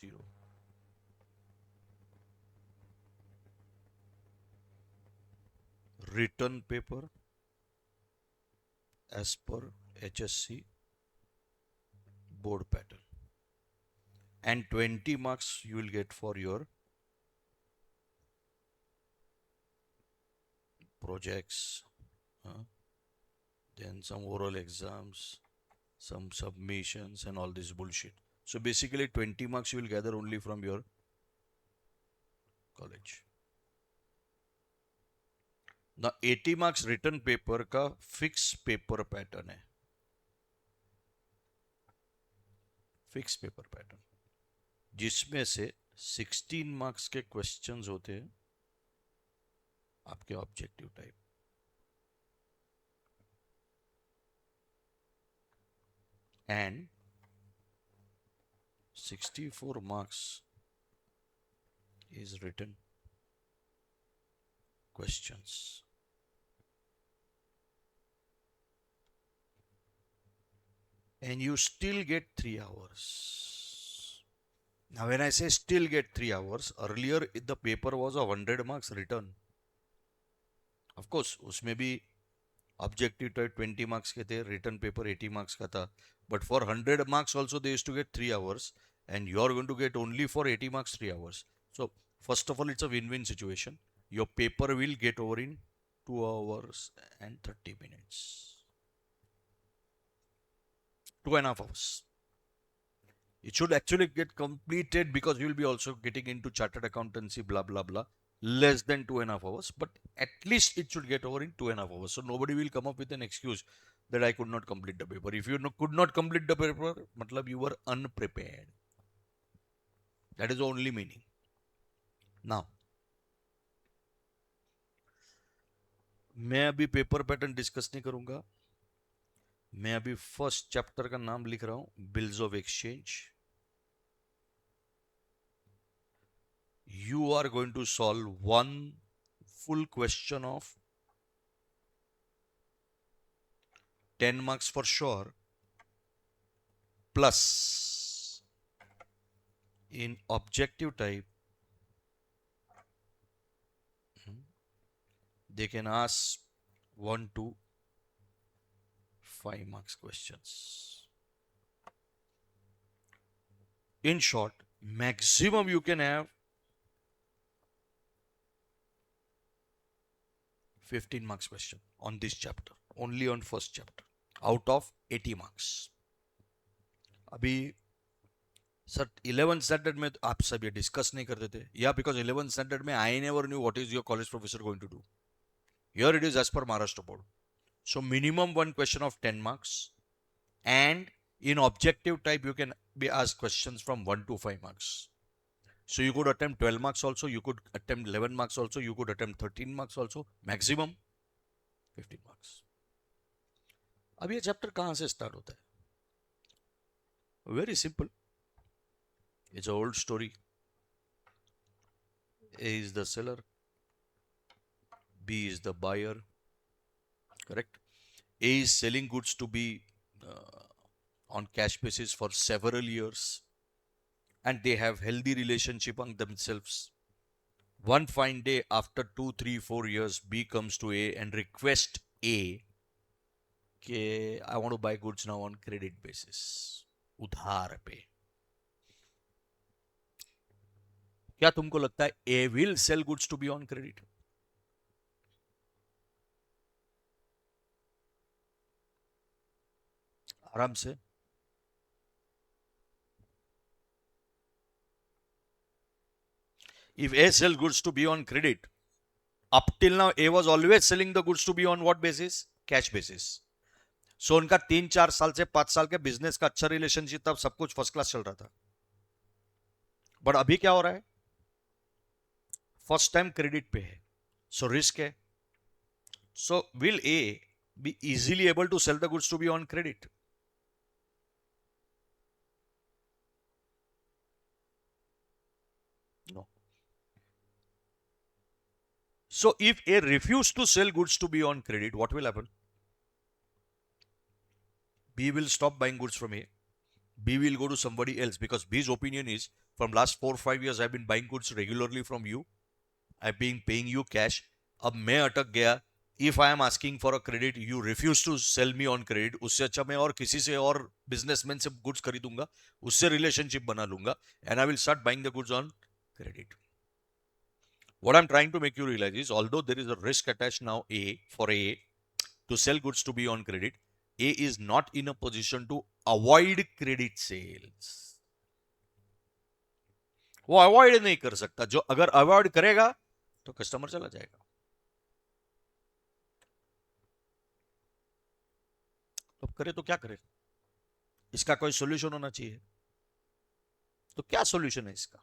0. Written paper as per HSC board pattern. And 20 marks you will get for your projects, then some oral exams, some submissions and all this bullshit. So basically 20 marks you will gather only from your college. Now 80 marks written paper का fix paper pattern है, fix paper pattern, जिसमें से 16 marks के questions होते हैं आपके objective type, and 64 marks is written questions. And you still get 3 hours. Now when I say still get 3 hours, earlier the paper was a 100 marks written. Of course, उसमें भी objective type 20 marks के थे, written paper 80 marks का था, but for 100 marks also they used to get 3 hours and you are going to get only for 80 marks 3 hours. So first of all, it's a win-win situation. Your paper will get over in 2 hours and 30 minutes. 2.5 hours. It should actually get completed because you will be also getting into chartered accountancy, blah blah blah, less than 2.5 hours, but at least it should get over in 2.5 hours. So nobody will come up with an excuse that I could not complete the paper. If you could not complete the paper, matlab you were unprepared. That is the only meaning. Now, मैं अभी paper pattern discuss नहीं करूंगा. मैं अभी first chapter का नाम लिख रहा हूं, bills of exchange. You are going to solve one full question of 10 marks for sure, plus in objective type they can ask 1 to 5 marks questions. In short, maximum you can have 15 marks question on this chapter, only on first chapter, out of 80 marks. अभी sir 11th standard में आप सब ये discuss नहीं करते थे, या because 11th standard में I never knew what is your college professor going to do. Here it is as per Maharashtra board. So minimum one question of 10 marks, and in objective type you can be asked questions from 1 to 5 marks. So you could attempt 12 marks also, you could attempt 11 marks also, you could attempt 13 marks also, maximum 15 marks. अब ये chapter कहां से start होता है? Very simple. It's a old story. A is the seller, B is the buyer. Correct? A is selling goods to be on cash basis for several years, and they have healthy relationship among themselves. One fine day, after 2, 3, 4 years, B comes to A and request A, okay, I want to buy goods now on credit basis, udhar पे. क्या तुमको लगता है A will sell goods to be on credit? आराम से. If A sells goods to be on credit, up till now A was always selling the goods to be on what basis? Cash basis. So उनका 3-4 साल से 5 साल के business का अच्छा relationship था, सब कुछ फर्स्ट क्लास चल रहा था. बट अभी क्या हो रहा है? फर्स्ट टाइम क्रेडिट पे है, सो रिस्क है. So will A be easily able to sell the goods to be on credit? No. So if A refuse to sell goods to be on credit, what will happen? B will stop buying goods from A. B will go to somebody else because B's opinion is from last 4 or 5 years I've been buying goods regularly from you. I've been paying you cash. अब मैं अटक गया. If I am asking for a credit, you refuse to sell me on credit. उससे अच्छा मैं और किसी से और बिजनेसमैन से goods खरीदूंगा, उससे relationship बना लूंगा, and I will start buying the goods on credit. What I'm trying to make you realize is, although there is a risk attached now, for A to sell goods to be on credit, A is not in a position to avoid credit sales. वो avoid नहीं कर सकता. जो अगर avoid करेगा तो customer चला जाएगा. तो करे तो क्या करे? इसका कोई सॉल्यूशन होना चाहिए. तो क्या सॉल्यूशन है इसका?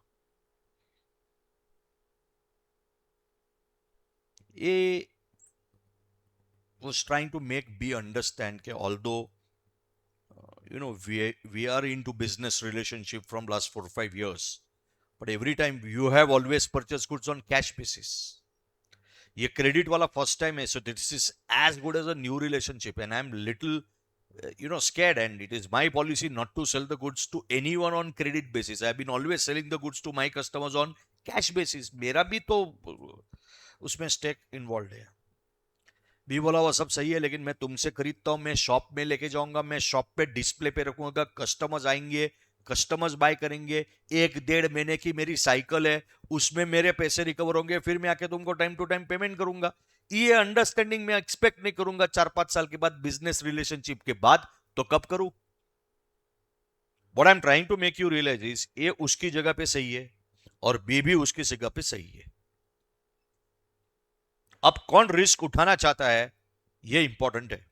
A was trying to make B understand that although we are into business relationship from last 4 or 5 years, but every time you have always purchased goods on cash basis. ये credit वाला first time है, so this is as good as a new relationship, and I'm little scared, and it is my policy not to sell the goods to anyone on credit basis. I've been always selling the goods to my customers on cash basis. मेरा भी तो उसमें stake involve है. भी बोला वो सब सही है, लेकिन मैं तुमसे खरीदता हूं, मैं शॉप में लेके जाऊंगा, मैं शॉप पे डिस्प्ले पे रखूंगा, कस्टमर्स आएंगे, कस्टमर्स बाय करेंगे, 1-1.5 महीने की मेरी साइकिल है, उसमें मेरे पैसे रिकवर होंगे, फिर मैं आके तुमको टाइम टू टाइम पेमेंट करूंगा. ये अंडरस्टैंडिंग मैं एक्सपेक्ट नहीं करूंगा 4-5 साल के बाद, बिजनेस रिलेशनशिप के बाद. तो कब करूं? What I am trying to make you realise is, A उसकी जगह पे सही है और बी भी उसकी जगह पे सही है. अब कौन रिस्क उठाना चाहता है ये इंपॉर्टेंट है.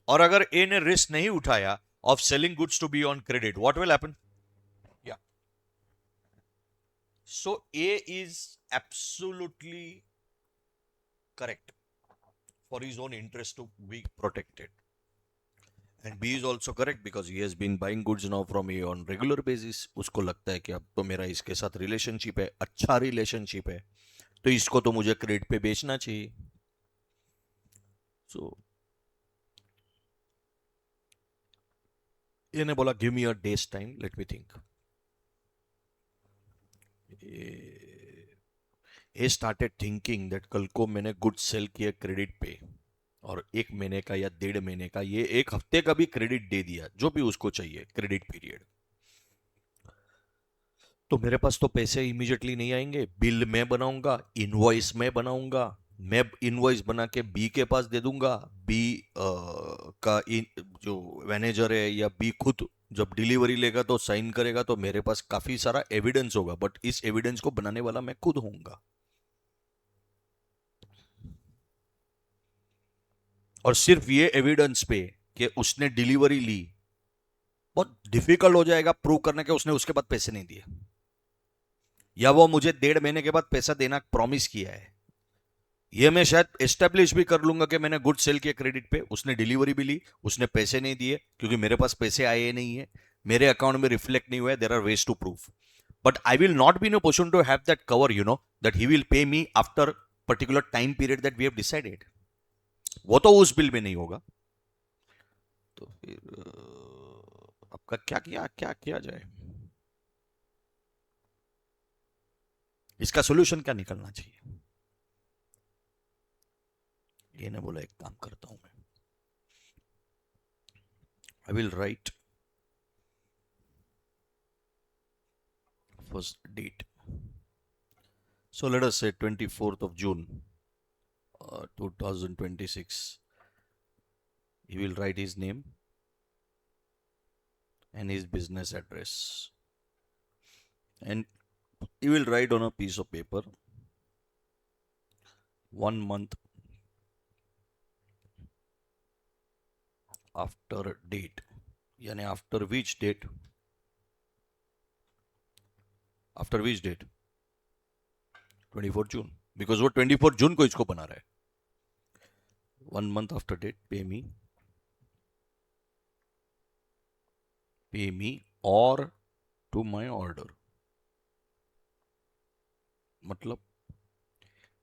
और अगर ए ने रिस्क नहीं उठाया of selling goods to be on credit, what will happen? या so A is absolutely correct for his own interest to be protected, and B is also correct because he has been buying goods now from A on regular basis. उसको लगता है कि अब तो मेरा इसके साथ रिलेशनशिप है, अच्छा रिलेशनशिप है, तो इसको तो मुझे क्रेडिट पे बेचना चाहिए. सो ये ने बोला give me a days time, let me think. A started thinking that कल को मैंने गुड्स सेल किए क्रेडिट पे और 1 महीने का या 1.5 महीने का, ये 1 हफ्ते का भी क्रेडिट दे दिया, जो भी उसको चाहिए क्रेडिट पीरियड, तो मेरे पास तो पैसे इमीडिएटली नहीं आएंगे. बिल मैं बनाऊंगा, इनवॉइस मैं बनाऊंगा, मैं इनवॉइस बना के बी के पास दे दूंगा. बी का जो मैनेजर है या बी खुद जब डिलीवरी लेगा तो साइन करेगा, तो मेरे पास काफी सारा एविडेंस होगा, बट इस एविडेंस को बनाने वाला मैं खुद होऊंगा. और सिर्फ ये एविडेंस पे कि उसने डिलीवरी ली, बहुत डिफिकल्ट हो जाएगा प्रूव करने के उसने उसके बाद पैसे नहीं दिए, या वो मुझे 1.5 महीने के बाद पैसा देना प्रॉमिस किया है. ये मैं शायद एस्टेब्लिश भी कर लूंगा कि मैंने गुड सेल किया क्रेडिट पे, उसने डिलीवरी भी ली, उसने पैसे नहीं दिए क्योंकि मेरे पास पैसे आए नहीं है, मेरे अकाउंट में रिफ्लेक्ट नहीं हुआ है. There are ways to prove, but I will not be in a position to have that cover, that he will pay me after particular time period that we have decided. वो तो उस bill में नहीं होगा. तो फिर आपका क्या किया जाए? इसका सॉल्यूशन क्या निकलना चाहिए? ये ने बोला एक काम करता हूं मैं, I will write first date. So let us say 24th of June 2026. He will write his name and his business address, and he will write on a piece of paper 1 month after date, यानी after which date? After which date? 24 June, because वो 24 जून को इसको बना रहा है. 1 month after date, pay me or to my order. मतलब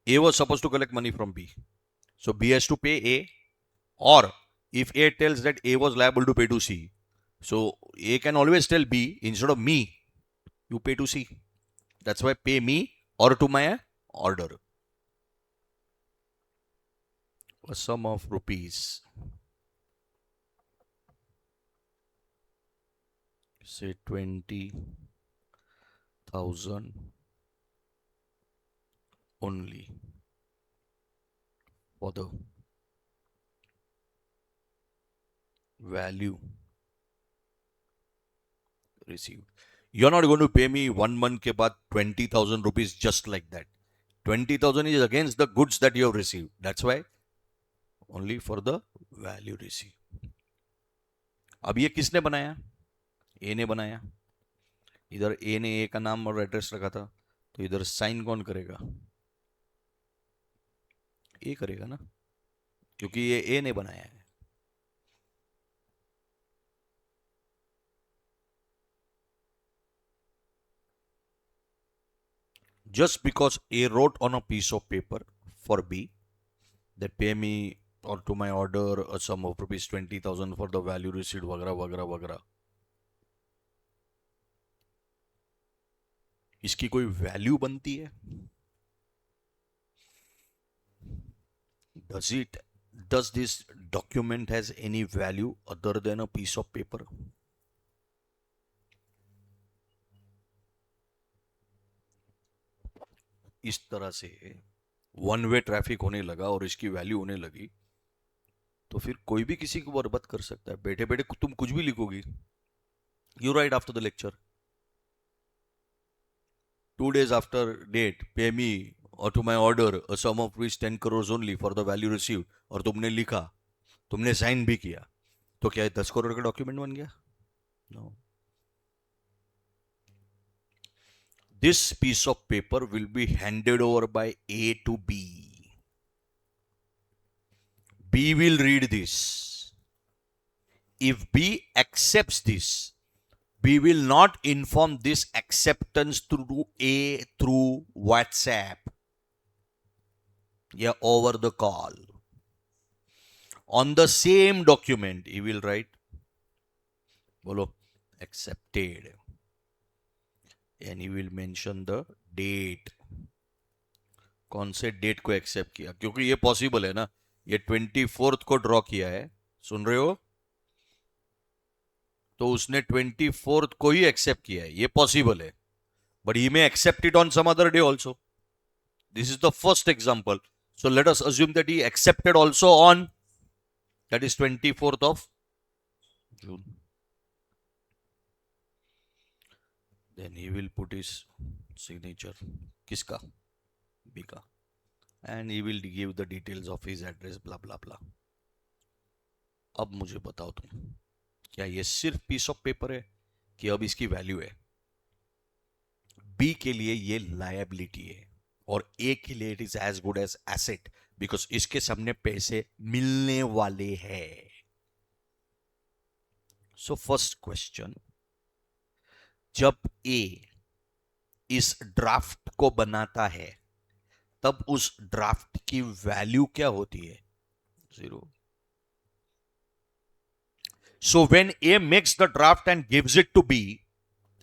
A was supposed to collect money from B, so B has to pay A, or if A tells that A was liable to pay to C, So A can always tell B, instead of me, you pay to C. That's why pay me or to my order. A sum of rupees, say 20,000 only for the value received. You're not going to pay me 1 month के बाद 20,000 rupees just like that. 20,000 is against the goods that you have received. That's why only for the value received. अब ये किसने बनाया? ए ने बनाया. इधर ए ने ए का नाम और एड्रेस रखा था, तो इधर साइन कौन करेगा? ए करेगा ना, क्योंकि ये ए ने बनाया है. Just because A wrote on a piece of paper for B that pay me or to my order a sum of rupees 20,000 for the value received वगैरह वगैरह वगैरह, इसकी कोई वैल्यू बनती है? Does this document has any value other than a piece of paper? इस तरह से वन वे ट्रैफिक होने लगा और इसकी वैल्यू होने लगी, तो फिर कोई भी किसी को बर्बाद कर सकता है. बैठे बैठे तुम कुछ भी लिखोगी. You write after the lecture, 2 days after date, pay me or to my order a sum of rupees 10 crores only for the value received, और तुमने लिखा, तुमने साइन भी किया, तो क्या 10 करोड़ का डॉक्यूमेंट बन गया? No. This piece of paper will be handed over by A to B. B will read this. If B accepts this, B will not inform this acceptance to A through WhatsApp. Yeah, over the call. On the same document, he will write, bolo, accepted. And he will mention the date. कौन से date को accept किया, क्योंकि ये possible है ना, ये 24th को ड्रॉ किया है, सुन रहे हो, तो उसने 24th को ही एक्सेप्ट किया है, ये पॉसिबल है. But he may accept it on some other day also. This is the first example. So let us assume that he accepted also on, that is 24th of June. Then he will put his signature. किसका? B का. And he will give the details of his address, blah blah blah. अब मुझे बताओ तुम, क्या ये सिर्फ piece of paper है कि अब इसकी वैल्यू है? बी के लिए ये लायबिलिटी है और ए के लिए it is as good as asset, because इसके सामने पैसे मिलने वाले हैं. सो फर्स्ट क्वेश्चन, जब ए इस ड्राफ्ट को बनाता है तब उस ड्राफ्ट की वैल्यू क्या होती है? 0. So when A makes the draft and gives it to B,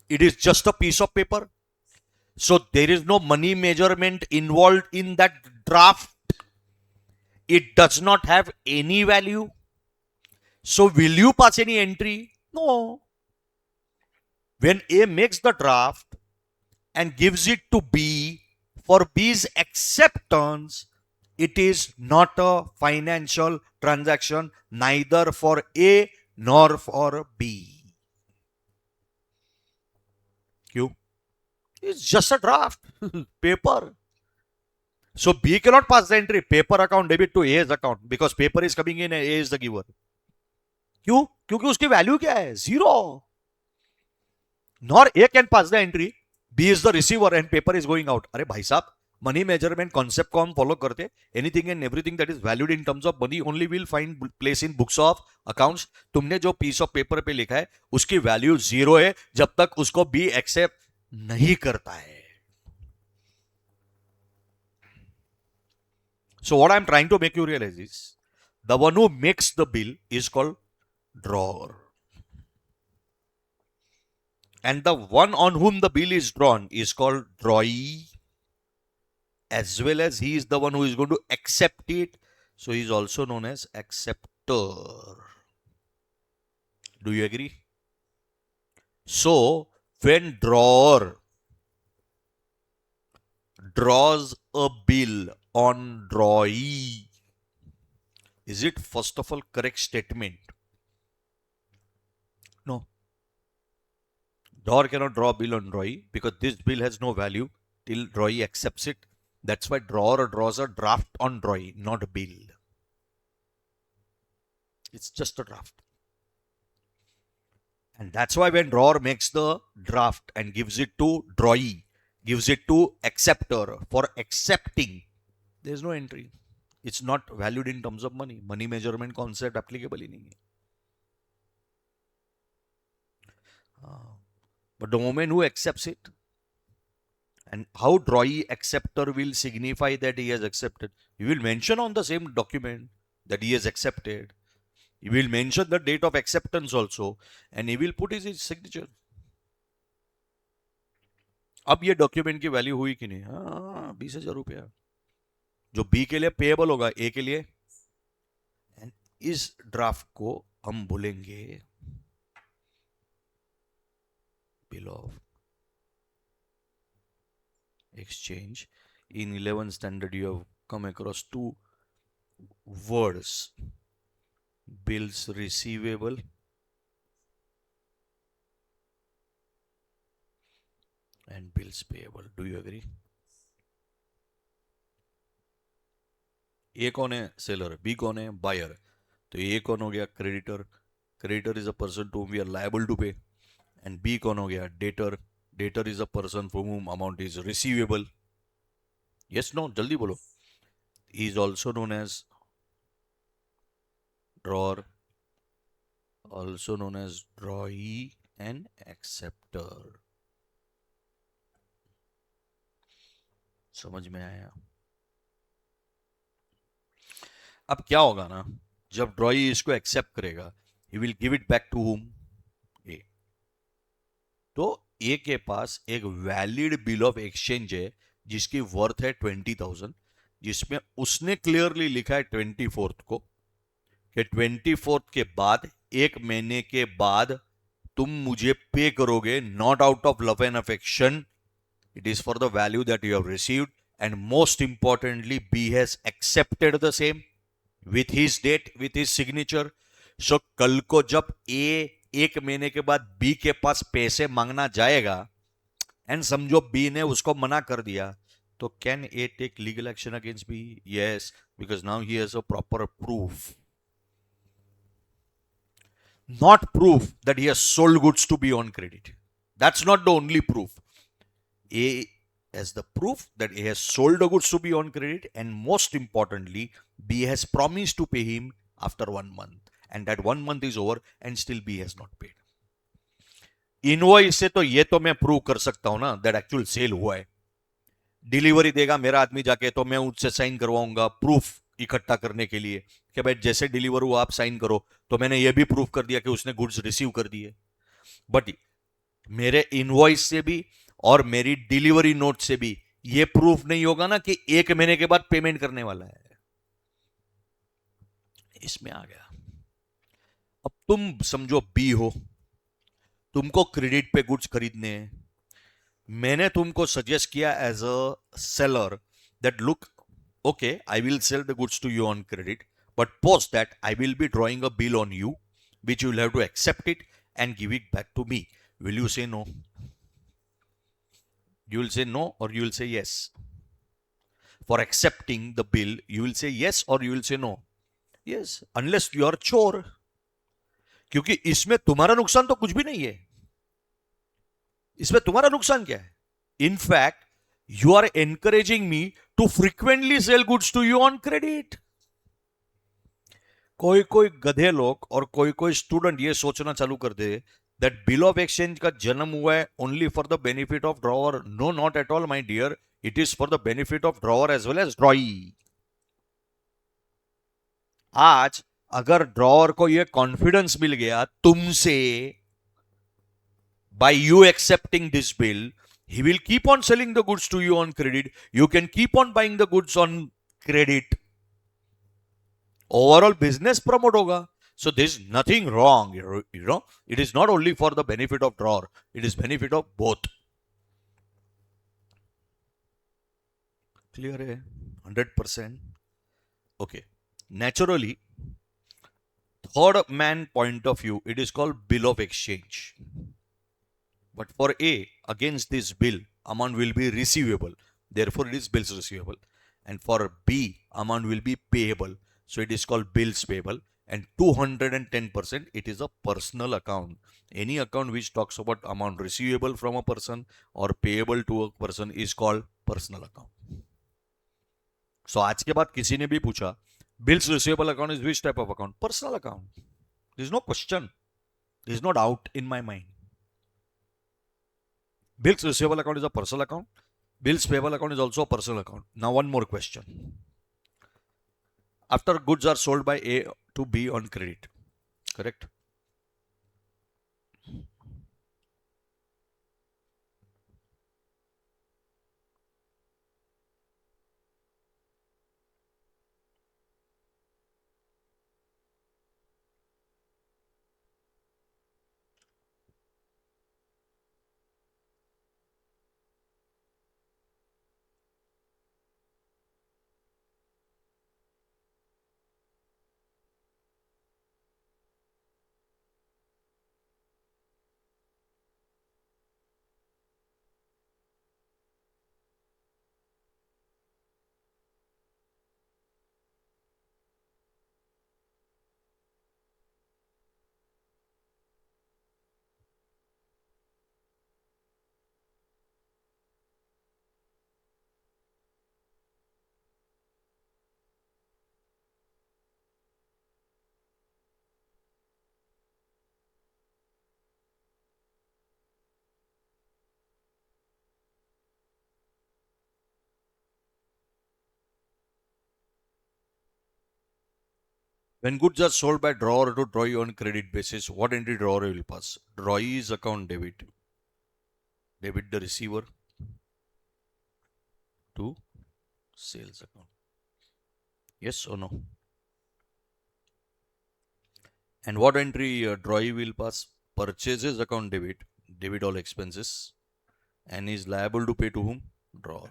it is just a piece of paper. So there is no money measurement involved in that draft. It does not have any value. So will you pass any entry? No. When A makes the draft and gives it to B for B's acceptance, it is not a financial transaction neither for A nor for B. क्यों? It's just a draft paper. So B cannot pass the entry paper account debit to A's account because paper is coming in and A is the giver. क्यों? क्योंकि उसकी value क्या है? 0. Nor A can pass the entry, B is the receiver and paper is going out. अरे भाई साहब, money measurement concept को हम फॉलो करते. Anything and everything that is valued in terms of money only will find place in books of accounts. तुमने जो piece of paper पे लिखा है उसकी वैल्यू 0 है जब तक उसको बी एक्सेप्ट नहीं करता है. So what I am trying to make you realize is, the one who makes the bill is called drawer. and the one on whom the bill is drawn is called drawee, as well as he is the one who is going to accept it. So he is also known as acceptor. Do you agree? So when drawer draws a bill on drawee, is it first of all correct statement? No. Drawer cannot draw a bill on drawee because this bill has no value till drawee accepts it. That's why drawer draws a draft on drawee, not a bill. It's just a draft. And that's why when drawer makes the draft and gives it to drawee, gives it to acceptor for accepting, there is no entry. It's not valued in terms of money. Money measurement concept applicable ही नहीं है. But the moment who accepts it, and how drawee acceptor will signify that he has accepted, he will mention on the same document that he has accepted. He will mention the date of acceptance also, and he will put his signature. अब ये document की value हुई कि नहीं? हाँ, 20,000 रुपया जो B के लिए पेएबल होगा, ए के लिए. एंड इस ड्राफ्ट को हम बोलेंगे bill of exchange. In 11th standard you have come across two words, bills receivable and bills payable. Do you agree? ए कौन है? सेलर. बी कौन है? बायर. तो ए कौन हो गया? Creditor. Creditor is a person to whom we are liable to pay. And B कौन हो गया? Debtor. Debtor is a person from whom amount is receivable. Yes, no, jaldi bolo. He is also known as drawer, also known as drawee and acceptor. समझ में आया? अब क्या होगा ना, जब ड्रॉई इसको एक्सेप्ट करेगा, he will give it back to whom? A. तो ए के पास एक वैलिड बिल ऑफ एक्सचेंज है जिसकी वर्थ है 20,000, जिसमें उसने क्लियरली लिखा है 24th को कि 24th के बाद, एक महीने के बाद तुम मुझे पे करोगे, not out of love and affection, it is for the value that you have received. And most importantly B has accepted the same with his date, with his signature. So कल को जब ए एक महीने के बाद B के पास पैसे मांगना जाएगा एंड समझो बी ने उसको मना कर दिया, तो can A take legal action against B? Yes, because now he has a proper proof. Not proof that he has sold goods to be on credit. That's not the only proof. A has the proof that he has sold the goods to be on credit, and most importantly, B has promised to pay him after 1 month. And that 1 month is over and still B has not paid. Invoice से तो ये तो मैं prove कर सकता हूं ना that actual sale हुआ है. डिलीवरी देगा मेरा आदमी जाके तो मैं उससे साइन करवाऊंगा प्रूफ इकट्ठा करने के लिए कि भाई जैसे डिलीवर हुआ आप साइन करो, तो मैंने ये भी प्रूफ कर दिया कि उसने गुड्स रिसीव कर दिए. बट मेरे इनवॉइस से भी और मेरी डिलीवरी नोट से भी ये प्रूफ नहीं होगा ना कि 1 महीने के बाद पेमेंट करने वाला है. इसमें आ गया. अब तुम समझो बी हो, तुमको क्रेडिट पे गुड्स खरीदने हैं. मैंने तुमको सजेस्ट किया as a seller that look, okay, I will sell the goods to you on credit, but post that I will be drawing a bill on you, which you will have to accept it and give it back to me. Will you say no? You will say no or you will say yes. For accepting the bill, you will say yes or you will say no. Yes, unless you are chore. क्योंकि इसमें तुम्हारा नुकसान तो कुछ भी नहीं है. इसमें तुम्हारा नुकसान क्या है? In fact, you are encouraging me to frequently sell goods to you on credit. कोई कोई गधे लोग और कोई कोई स्टूडेंट ये सोचना चालू कर दे दैट बिल ऑफ एक्सचेंज का जन्म हुआ है only for the benefit of drawer. No, not at all my dear. It is for the benefit of drawer as well as drawee. आज अगर ड्रॉवर को ये कॉन्फिडेंस मिल गया तुमसे, by you accepting this bill, he will keep on selling the goods to you on credit. You can keep on buying the goods on credit. Overall business promote hoga. So there's nothing wrong. It is not only for the benefit of drawer. It is benefit of both. Clear hai? 100%. Okay. Naturally, third man point of view, it is called bill of exchange. But for A, against this bill, amount will be receivable. Therefore, it is bills receivable. And for B, amount will be payable. So it is called bills payable. And 210%, it is a personal account. Any account which talks about amount receivable from a person or payable to a person is called personal account. So आज के बाद किसी ने भी पूछा, bills receivable account is which type of account? Personal account. There is no question. There is no doubt in my mind. Bills receivable account is a personal account. Bills payable account is also a personal account. Now one more question. After goods are sold by A to B on credit, correct? When goods are sold by drawer to drawee on credit basis, what entry drawer will pass? Drawee's account debit. Debit the receiver to sales account. Yes or no? And what entry drawee will pass? Purchases account debit. Debit all expenses. And is liable to pay to whom? Drawer.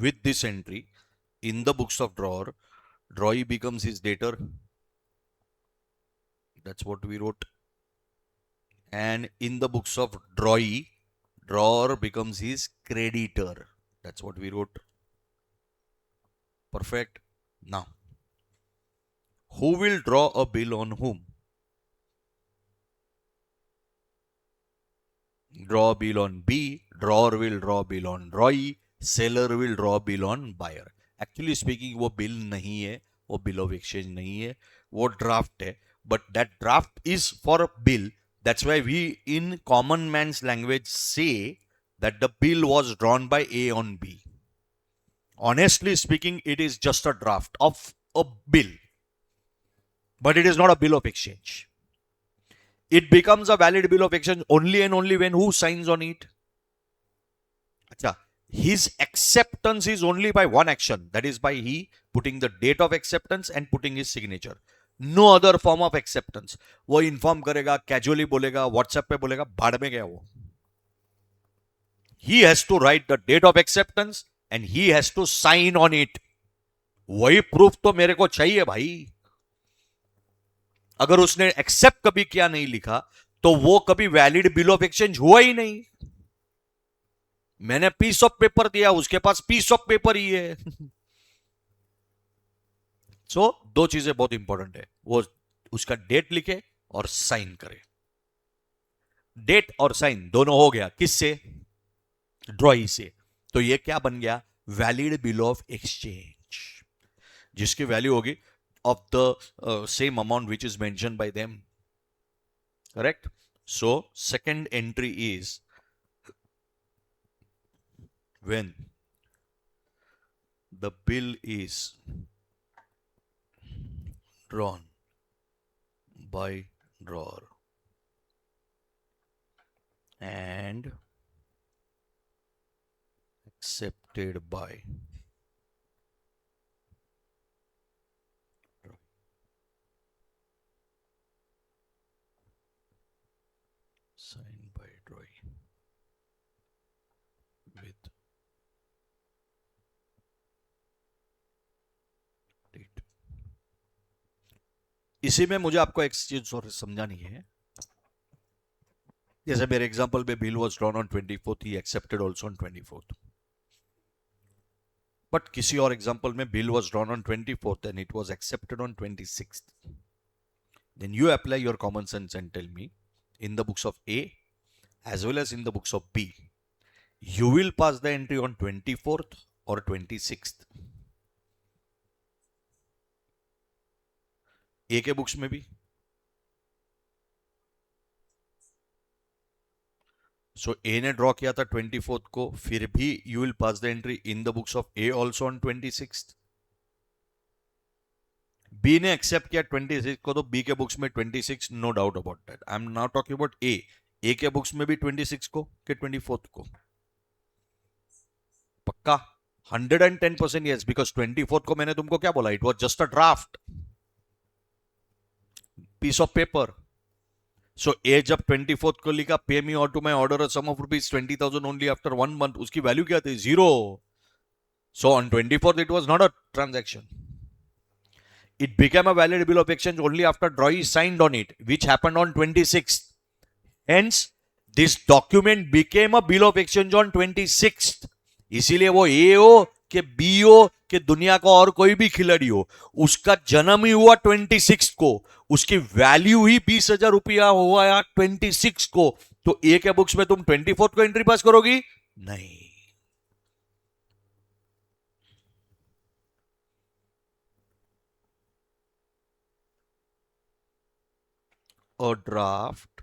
With this entry, in the books of drawer, drawee becomes his debtor. That's what we wrote. And in the books of drawee, drawer becomes his creditor. That's what we wrote. Perfect. Now, who will draw a bill on whom? Draw a bill on B, drawer will draw a bill on drawee, seller will draw a bill on buyer. Actually speaking, वो bill नहीं है, वो bill of exchange नहीं है, वो draft है. But that draft is for a bill. That's why we in common man's language say that the bill was drawn by A on B. Honestly speaking, it is just a draft of a bill. But it is not a bill of exchange. It becomes a valid bill of exchange only and only when who signs on it? Achha, his acceptance is only by one action. That is by he putting the date of acceptance and putting his signature. No other form of acceptance. वो inform करेगा, casually बोलेगा, WhatsApp पे बोलेगा, भाड़ में गया वो. He has to write the date of acceptance and he has to sign on it. वही proof तो मेरे को चाहिए भाई. अगर उसने एक्सेप्ट कभी क्या नहीं लिखा तो वो कभी वैलिड बिल ऑफ एक्सचेंज हुआ ही नहीं. मैंने पीस ऑफ पेपर दिया, उसके पास पीस ऑफ पेपर ही है. सो दो चीजें बहुत इंपॉर्टेंट है, वो उसका डेट लिखे और साइन करे. डेट और साइन दोनों हो गया किससे? ड्रॉई से. तो ये क्या बन गया? वैलिड बिल ऑफ एक्सचेंज, जिसकी वैल्यू होगी of the same amount which is mentioned by them. Correct? So, second entry is when the bill is drawn by drawer and accepted by signed by Roy with date. इसी में मुझे आपको एक चीज और समझानी है. जैसे मेरे एग्जांपल में bill was drawn on 24th, he accepted also on 24th. But किसी और एग्जांपल में bill was drawn on 24th and it was accepted on 26th. Then you apply your common sense and tell me, in the books of A as well as in the books of B, you will pass the entry on 24th or 26th. A के books में भी. सो ए ने draw किया था 24th को, फिर भी you will pass the entry in the books of A also on 26th. B ने एक्सेप्ट किया 26 को, तो बी के बुक्स में 26, no doubt about that. I am not talking about A. A के बुक्स में भी 26 को कि 24th को. पक्का 110% यस, बिकॉज 24th को मैंने तुमको क्या बोला, it was just a draft piece of paper. So A जब 24th को लिखा, पे मी और to my order a sum of rupees 20,000 only after 1 month, उसकी वैल्यू क्या थी, 0. So on 24th it was not a transaction. It became a valid bill of exchange only after drawee signed on it, which happened on 26th. Hence, this document became a bill of exchange on 26th. इसीलिए वो ए हो कि B हो कि दुनिया का और कोई भी खिलाड़ी हो, उसका जन्म ही हुआ 26 को, उसकी वैल्यू ही 20,000 रुपया हुआ 26 को. तो ए के बुक्स में तुम 24th को एंट्री पास करोगी नहीं. A draft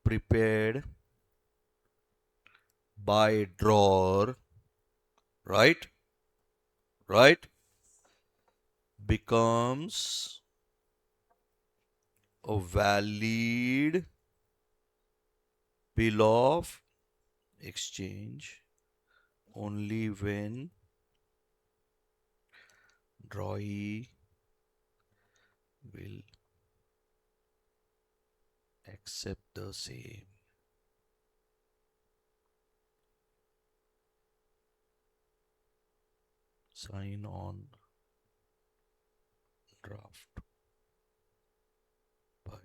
prepared by drawer, right, becomes a valid bill of exchange only when drawee will accept the same. Sign on draft by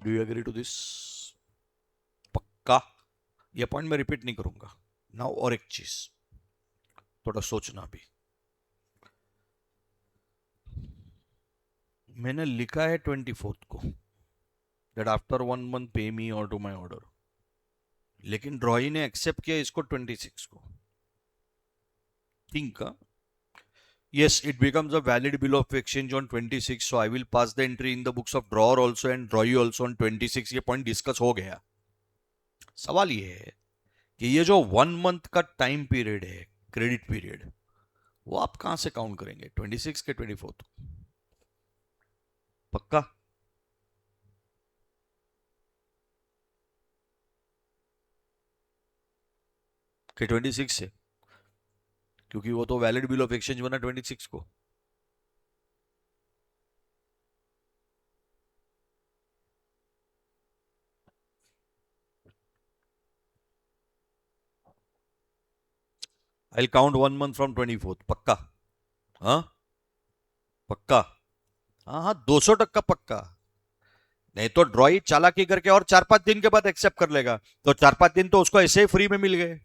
Do you agree to this? पक्का. ये point मैं repeat नहीं करूंगा. Now और एक चीज थोड़ा सोचना भी. मैंने लिखा है 24th को, दैट आफ्टर 1 month पे मी और टू माई ऑर्डर, लेकिन ड्रॉई ने एक्सेप्ट किया इसको 26 को. Think yes, it becomes a valid bill of exchange on 26, so I will pass the entry in the books of drawer also and drawee also on 26. ये point discuss हो गया. सवाल ये है कि ये जो 1 month का टाइम पीरियड है, क्रेडिट पीरियड, वो आप कहां से काउंट करेंगे, 26 के 24th? पक्का. कि 26 से, क्योंकि वो तो वैलिड बिल ऑफ एक्सचेंज बना 26 को। I count 1 month from 24th, पक्का? हाँ पक्का। हाँ हाँ, 200% पक्का। नहीं तो ड्रॉई चालाकी करके और 4-5 दिन के बाद एक्सेप्ट कर लेगा, तो 4-5 दिन तो उसको ऐसे ही फ्री में मिल गए।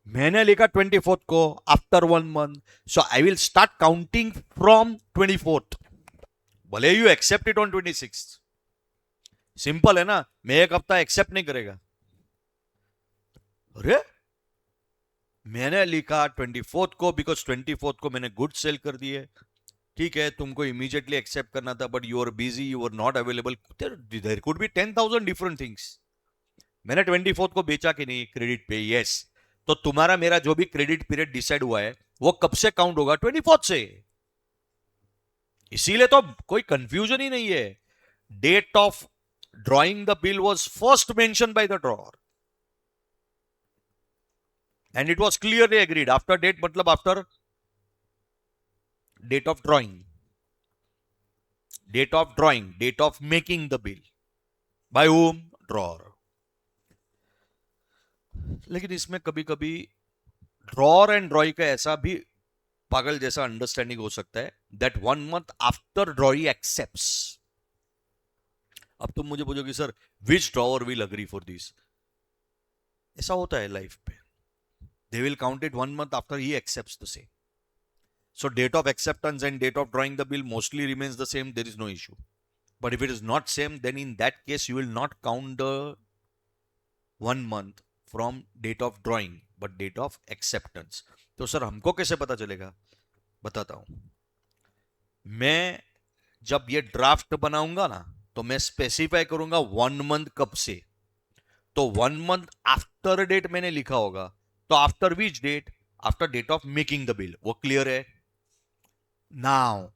मैंने लिखा 24th को, after 1 month, so I will start counting from 24th, भले you accept it on 26। Simple है ना, मैं एक हफ्ता एक्सेप्ट नहीं करेगा। अरे मैंने लिखा 24th को, बिकॉज 24th को मैंने गुड सेल कर दिए। ठीक है, तुमको इमीडिएटली एक्सेप्ट करना था, but you are busy, you are not available, there could be 10,000 different things. मैंने 24th को बेचा कि नहीं क्रेडिट पे? यस। तो तुम्हारा मेरा जो भी क्रेडिट पीरियड डिसाइड हुआ है वो कब से काउंट होगा? 24th से। इसीलिए तो कोई कंफ्यूजन ही नहीं है। Date of drawing the bill was first mention by the drawer and it was clearly agreed. After date मतलब after date of drawing, date of drawing, date of making the bill by whom? Drawer. लेकिन इसमें कभी कभी drawer and ड्रॉई का ऐसा भी पागल जैसा अंडरस्टैंडिंग हो सकता है दैट 1 मंथ आफ्टर ड्रॉई एक्सेप्ट्स। अब तुम मुझे पूछोगे sir which drawer will agree for this? ऐसा होता है लाइफ पे, they will count it 1 month after he accepts the same. So date of acceptance and date of drawing the bill mostly remains the same. There is no issue. But if it is not same, then in that case you will not count the 1 month from date of drawing, but date of acceptance. तो sir हमको कैसे पता चलेगा? बताता हूं। मैं जब ये ड्राफ्ट बनाऊंगा ना, तो मैं स्पेसिफाई करूंगा 1 मंथ कब से। तो 1 मंथ आफ्टर डेट मैंने लिखा होगा, तो after which date? After date of making the bill. वो क्लियर है? Now,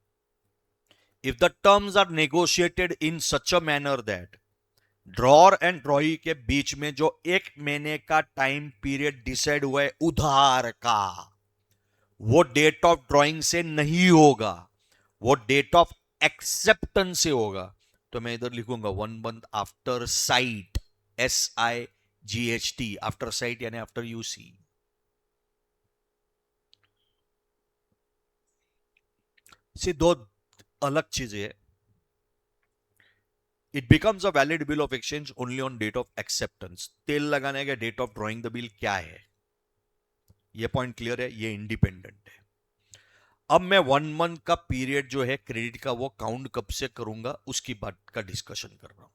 if the terms are negotiated in such a manner that drawer and ड्रॉई के बीच में जो 1 महीने का टाइम पीरियड डिसाइड हुआ है उधार का, वो डेट ऑफ ड्रॉइंग से नहीं होगा, वो डेट ऑफ एक्सेप्टेंस से होगा। तो मैं इधर लिखूंगा 1 month after sight, SIGHT, after sight यानी आफ्टर यूसी। सी दो अलग चीजें है। It becomes a valid bill of exchange only on date of acceptance. तेल लगाने का date of drawing the bill क्या है? ये पॉइंट क्लियर है, ये इंडिपेंडेंट है। अब मैं 1 मंथ का पीरियड जो है क्रेडिट का, वो काउंट कब से करूंगा उसकी बात का डिस्कशन कर रहा हूं।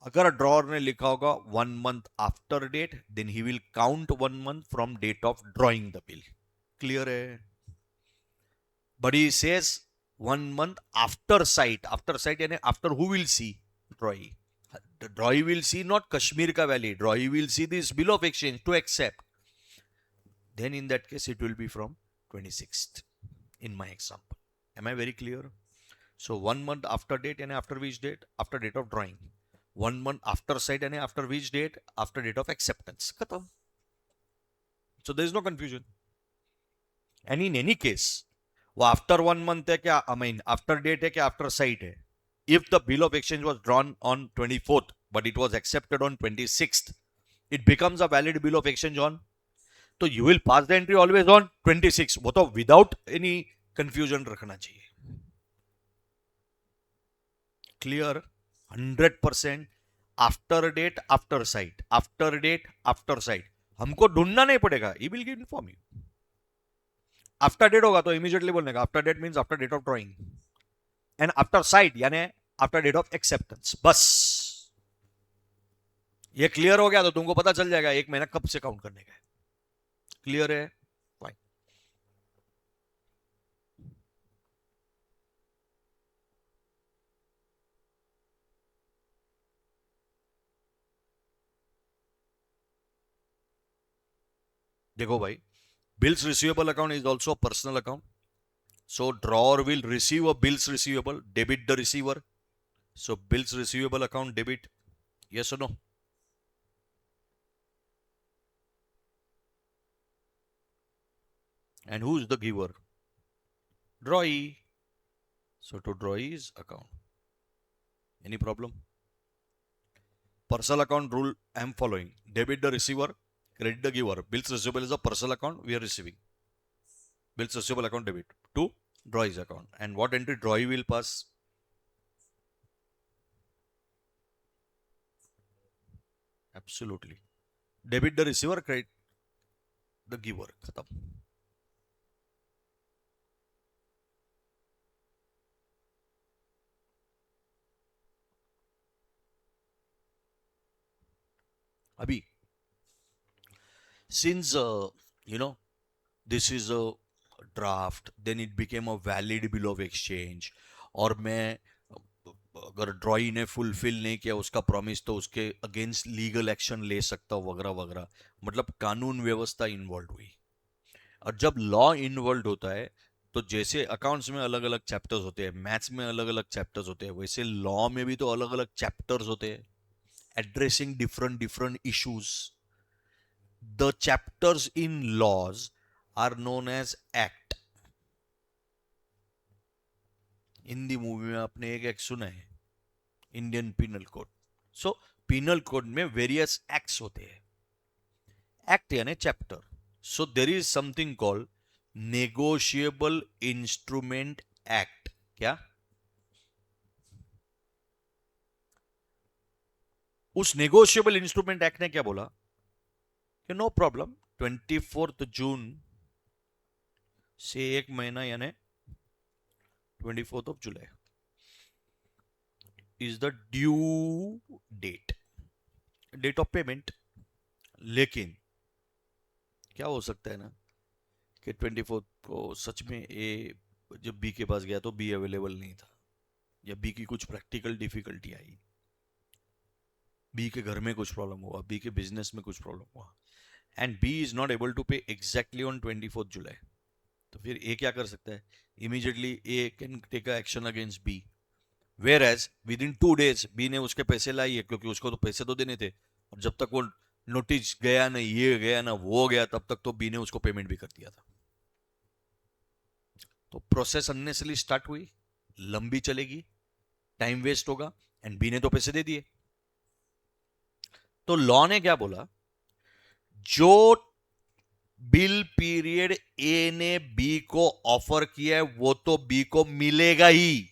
अगर ड्रॉअर ने लिखा होगा 1 month after date, then he will count 1 month from date of drawing the bill. Clear है? But he says 1 month after sight. After sight यानी after who will see? Drawee. Drawee will see not Kashmir का valley, drawee will see this bill of exchange to accept. Then in that case it will be from 26th in my example. Am I very clear? So 1 month after date and after which date? After date of drawing. 1 month after sight and after which date? After date of acceptance. Khatam. So there is no confusion. And in any case, वो after 1 month है क्या, I mean after date है क्या after sight है? If the bill of exchange was drawn on 24th but it was accepted on 26th, it becomes a valid bill of exchange on, तो you will pass the entry always on 26। वो तो without any confusion रखना चाहिए। Clear? 100% after date after sight, after date after sight. हमको ढूंढना नहीं पड़ेगा, he will inform you. After date होगा तो इमीडिएटली बोलने का after date means after date of drawing, and after sight यानी आफ्टर डेट ऑफ एक्सेप्टेंस। बस ये क्लियर हो गया तो तुमको पता चल जाएगा 1 महीना कब से काउंट करने का है। क्लियर है? फाइन। देखो भाई, bills receivable account is also a personal account. So drawer will receive a bills receivable, debit the receiver. So bills receivable account debit, yes or no? And who's the giver? Drawee. So to drawee's account. Any problem? Personal account rule I am following. Debit the receiver, credit the giver. Bills receivable is a personal account we are receiving. Bills receivable account debit to drawee's account. And what entry drawee will pass? Absolutely. Debit the receiver, credit the giver. Khatam. Abhi, since this is a draft, then it became a valid bill of exchange. और मैं अगर ड्रॉई ने fulfil नहीं किया उसका promise तो उसके against legal action ले सकता वगैरह वगैरह, मतलब कानून व्यवस्था इन्वॉल्व हुई. और जब लॉ इन्वॉल्व होता है तो जैसे अकाउंट्स में अलग अलग चैप्टर्स होते हैं, मैथ्स में अलग अलग चैप्टर्स होते हैं, वैसे लॉ में भी तो अलग अलग चैप्टर्स होते हैं addressing different different issues. The chapters in laws are known as act. Hindi movie में आपने एक एक्ट सुना है, इंडियन पिनल कोड. सो पिनल कोड में वेरियस एक्ट्स होते हैं. एक्ट यानी chapter. So there is something called negotiable instrument act. क्या? उस नेगोशिएबल इंस्ट्रूमेंट एक्ट ने क्या बोला कि नो प्रॉब्लम, 24 जून से एक महीना यानी 24 जुलाई is the due date of payment. लेकिन क्या हो सकता है ना कि 24 को सच में ए जब बी के पास गया तो बी अवेलेबल नहीं था, या बी की कुछ प्रैक्टिकल डिफिकल्टी आई, बी के घर में कुछ प्रॉब्लम हुआ, बी के बिजनेस में कुछ प्रॉब्लम हुआ, and B is not able to pay exactly on 24 जुलाई. तो फिर ए क्या कर सकता है? Immediately A can take a action against B, whereas within 2 days B ने उसके पैसे लाए, क्योंकि उसको तो पैसे तो देने थे, और जब तक वो नोटिस गया ना, ये गया ना, वो गया, तब तक तो बी ने उसको पेमेंट भी कर दिया था. तो प्रोसेस अननेसेसरली स्टार्ट हुई, लंबी चलेगी, टाइम वेस्ट होगा, एंड बी ने तो पैसे दे दिए. तो लॉ ने क्या बोला? जो बिल पीरियड ए ने बी को ऑफर किया है वो तो बी को मिलेगा ही.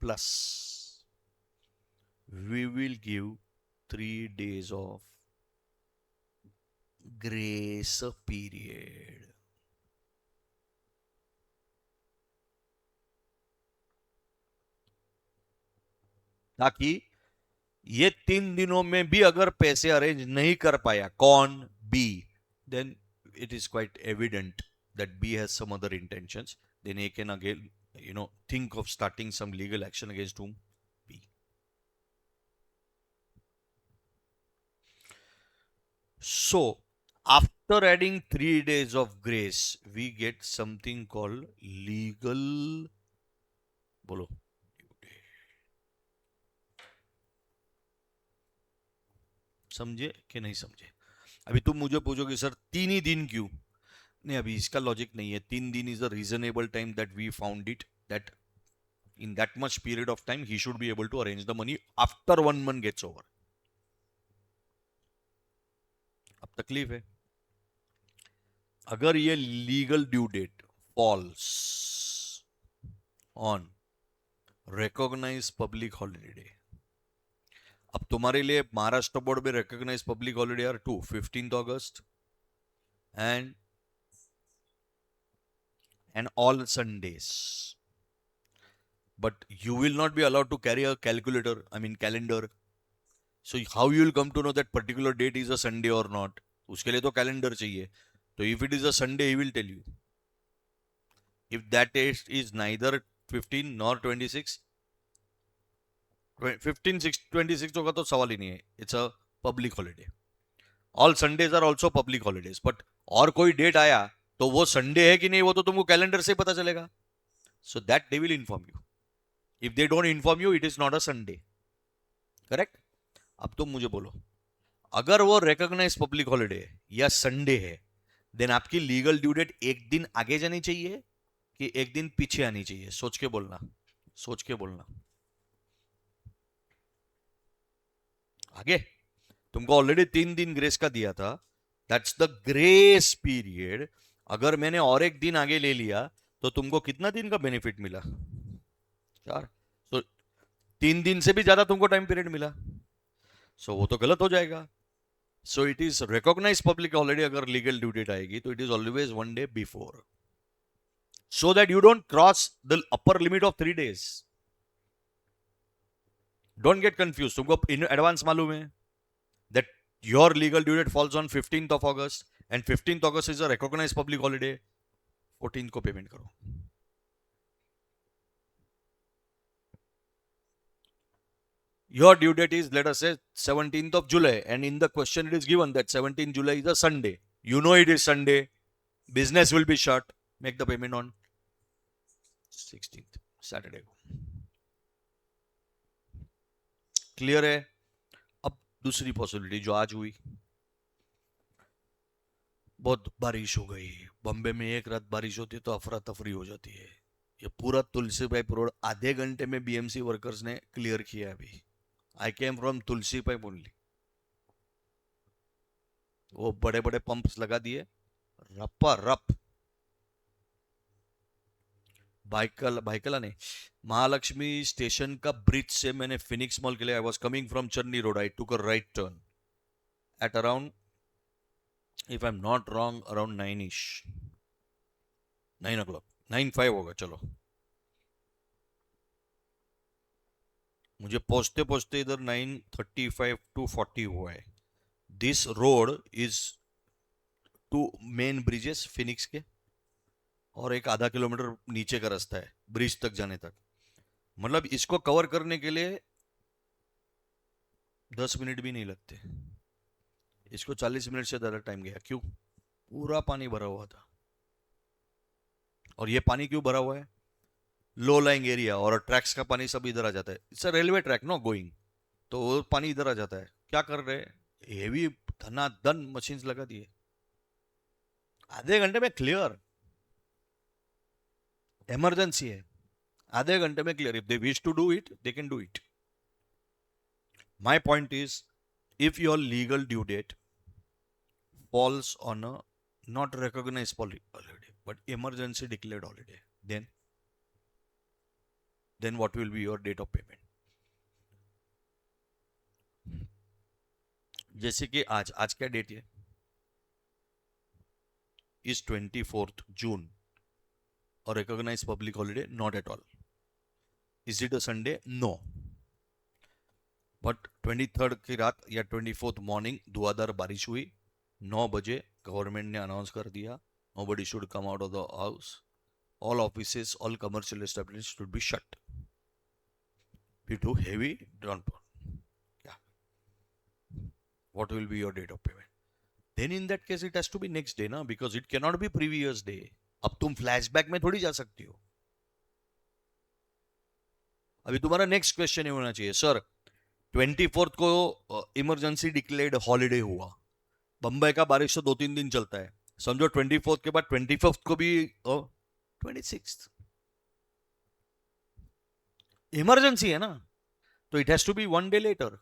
Plus we will give 3 days of grace period. ताकि ये 3 दिनों में भी अगर पैसे अरेंज नहीं कर पाया कौन? B. Then it is quite evident that B has some other intentions. Then A can again, think of starting some legal action against whom? B. So, after adding 3 days of grace, we get something called legal. बोलो. समझे कि नहीं समझे? अभी तुम मुझे पूछोगे sir 3 ही दिन क्यों? नहीं, अभी इसका लॉजिक नहीं है. 3 दिन is a reasonable time that we found it, that in that much period of time he should be able to arrange the money after 1 month gets over. अब तकलीफ है, अगर ये legal due date falls on recognise public holiday. अब तुम्हारे लिए Maharashtra board में recognise public holiday are 15th August and all Sundays. But you will not be allowed to carry a calendar. So how you will come to know that particular date is a Sunday or not? उसके लिए तो calendar चाहिए. तो if it is a Sunday, he will tell you. If that date is neither 15 nor 26, 15, 26 होगा तो सवाल ही नहीं है. It's a public holiday. All Sundays are also public holidays. But और कोई डेट आया तो वो संडे है कि नहीं वो तो तुमको कैलेंडर से पता चलेगा. So that they will inform you. If they don't inform you it is not a Sunday, correct? अब तुम मुझे बोलो, अगर वो रिकॉग्नाइज पब्लिक हॉलिडे है या संडे है, देन आपकी लीगल ड्यू डेट एक दिन आगे जानी चाहिए कि एक दिन पीछे आनी चाहिए? सोच के बोलना, सोच के बोलना। आगे तुमको ऑलरेडी 3 दिन ग्रेस का दिया था, दैट्स द ग्रेस पीरियड। अगर मैंने और एक दिन आगे ले लिया तो तुमको कितना दिन का बेनिफिट मिला? 4। तो 3 दिन से भी ज्यादा तुमको टाइम पीरियड मिला, सो वो तो गलत हो जाएगा। So it is recognise public holiday, अगर लीगल ड्यू डेट आएगी तो it is always 1 day before, so that you don't cross the upper limit of 3 days। Don't get confuse. तुमको इन एडवांस मालूम है that your legal due date falls on 15th of August and 15th August is a recognized public holiday, 14th को payment करो। Your due date is, let us say, 17th of July, and in the question it is given that 17th July is a Sunday. You know it is Sunday, business will be shut, make the payment on 16th, Saturday को। Clear है? अब दूसरी possibility जो आज हुई, बहुत बारिश हो गई बॉम्बे में, एक रात बारिश होती है तो अफरा तफरी हो जाती है। ये पूरा तुलसी पाइप रोड आधे घंटे में बीएमसी वर्कर्स ने क्लियर किया। अभी I came from Tulsi pipe only, वो बड़े बड़े पंप्स लगा दिए, रप्पा रप। बाइकला ने महालक्ष्मी स्टेशन का ब्रिज से मैंने फिनिक्स मॉल के लिए, I was coming from Channi road, I took a right turn at around, if I'm not wrong, around 9ish, 9 o'clock, 9:05 होगा, चलो। मुझे पहुंचते पहुंचते इधर 9:35 to 40 हुआ है। This road is 2 main bridges Phoenix के, और एक आधा किलोमीटर नीचे का रास्ता है ब्रिज तक जाने तक। मतलब इसको कवर करने के लिए 10 मिनट भी नहीं लगते, इसको 40 मिनट से ज्यादा टाइम गया। क्यों? पूरा पानी भरा हुआ था। और ये पानी क्यों भरा हुआ है? लो लाइंग एरिया, और ट्रैक्स का पानी सब इधर आ जाता है। It's railway track no going, तो वो पानी इधर आ जाता है। क्या कर रहे हैं? हेवी धनाधन मशीन लगा दिए, आधे घंटे में क्लियर। इमरजेंसी है, आधे घंटे में clear. If they wish to do it they can do it. My point is, if your legal due date falls on a not recognized holiday but emergency declared holiday, then what will be your date of payment? जैसे कि आज क्या date है? Is 24th June, और recognise public holiday? Not at all. Is it a Sunday? No. But 23rd की रात या 24th morning धुआंधार बारिश हुई, 9 बजे गवर्नमेंट ने अनाउंस कर दिया, nobody should come out of the house, all offices, all commercial establishments should be shut due to heavy downpour. Yeah. What will be your date of payment? Then in that case it has to be next day ना, because it cannot be previous day. अब तुम flashback में थोड़ी जा सकती हो। अभी तुम्हारा नेक्स्ट क्वेश्चन ये होना चाहिए, सर 24th को इमरजेंसी डिक्लेयर्ड हॉलिडे हुआ, बंबई का बारिश तो 2-3 दिन चलता है, समझो 24th के बाद 25th को भी 26th इमरजेंसी है ना, तो it has to be 1 day later.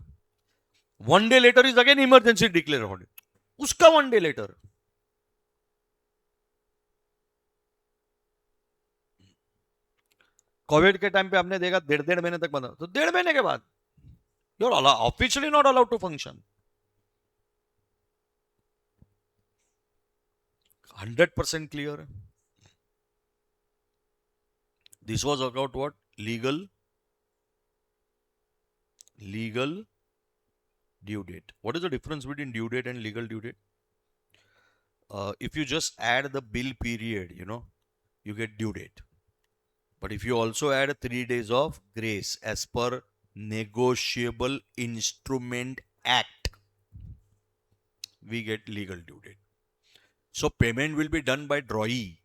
1 day later is again emergency declare holiday, उसका 1 day लेटर। कोविड के टाइम पे आपने देखा 1.5 महीने तक बंद, तो 1.5 महीने के बाद you're officially not allowed to function. 100% clear. This was about what? Legal due date. What is the difference between due date and legal due date? If you just add the bill period, you get due date. But if you also add 3 days of grace as per Negotiable Instrument Act, we get legal due date. So payment will be done by drawee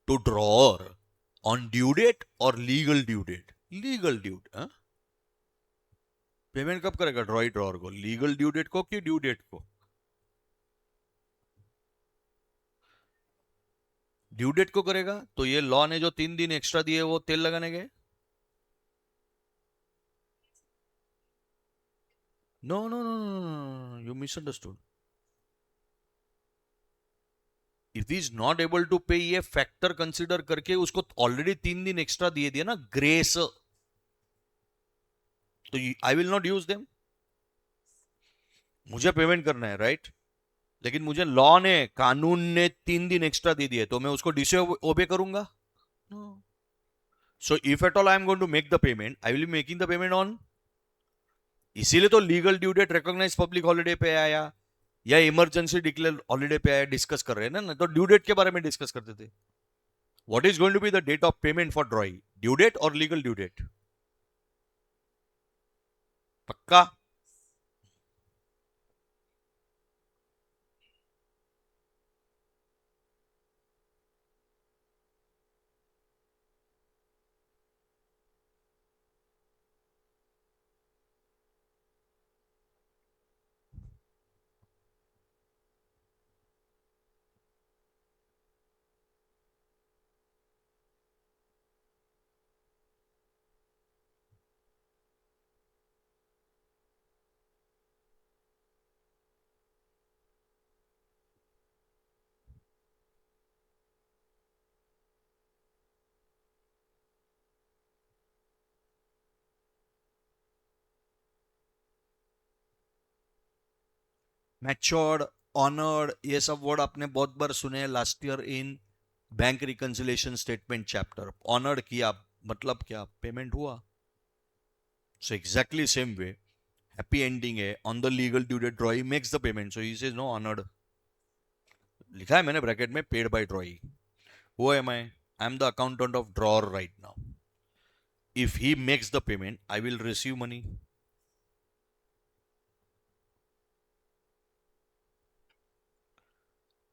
to drawer on due date or legal due date. Legal dude, payment कब करेगा? ड्रॉई drawer को, legal due date को कि due date को? Due date को करेगा। तो ये लॉ ने जो 3 दिन एक्स्ट्रा दिए वो तेल लगाने गए? No no no no, you misunderstood. If is not able to pay, ये फैक्टर कंसिडर करके उसको ऑलरेडी 3 दिन एक्स्ट्रा दिए दिए ना, ग्रेस। तो आई विल नॉट यूज देम। मुझे पेमेंट करना है, राइट? लेकिन मुझे लॉ ने, कानून ने 3 दिन एक्स्ट्रा दे दिए, तो मैं उसको डिसे ओबे करूंगा? So if at all I am going to make the payment, I will be making the payment on, इसीलिए तो legal due date recognise public holiday पे आया या इमरजेंसी डिक्लेयर हॉलिडे पे आया, डिस्कस कर रहे हैं ना। तो ड्यू डेट के बारे में डिस्कस करते थे। What is going to be the date of payment for drawee? Due date और लीगल ड्यू डेट? पक्का? मैच्योर्ड, ऑनर्ड, ये सब वर्ड आपने बहुत बार सुने last year in bank reconciliation statement chapter. Honoured किया मतलब क्या? पेमेंट हुआ। So exactly same way, happy ending है on the legal due date, drawee makes the payment, so he says no honoured. लिखा है मैंने ब्रैकेट में, paid by ड्रॉई। Who am I? I am the accountant of drawer right now. If he makes the payment, I will receive money.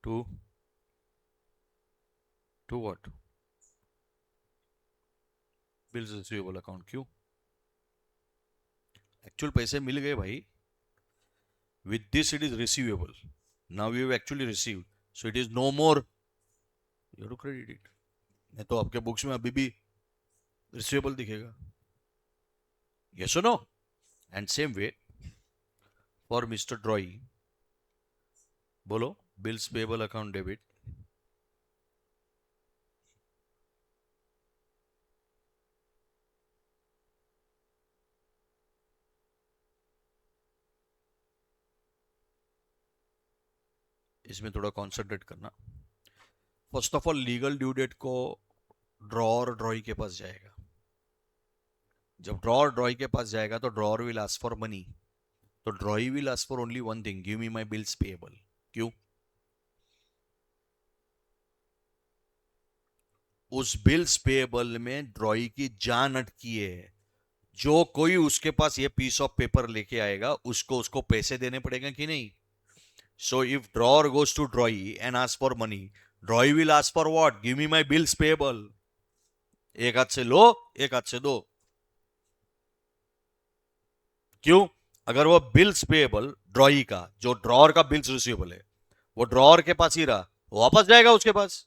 To what? Bills receivable account. क्यों? Actual पैसे मिल गए भाई. With this it is receivable. Now you have actually received. So it is no more. You have to credit it. नहीं तो आपके books में अभी भी receivable दिखेगा. Yes or no? And same way for Mr. Droy. बोलो, bills payable account debit. इसमें थोड़ा कॉन्सेंट्रेट करना. First of all, legal due date को ड्रॉर ड्रॉई के पास जाएगा. जब ड्रॉर ड्रॉई के पास जाएगा तो drawer will ask for money. तो drawee will ask for only one thing, give me my bills payable. क्यों? उस बिल्स पेएबल में ड्रॉई की जान अटकी है. जो कोई उसके पास ये पीस ऑफ पेपर लेके आएगा, उसको उसको पैसे देने पड़ेगा कि नहीं? So if drawer goes to drawee and ask for money, drawee will ask for what? Give me my bills payable. एक हाथ से लो, एक हाथ से दो. क्यों? अगर वो बिल्स पेएबल ड्रॉई का, जो ड्रॉर का बिल्स रिसीवेबल है, वो ड्रॉर के पास ही रहा, वापस जाएगा उसके पास.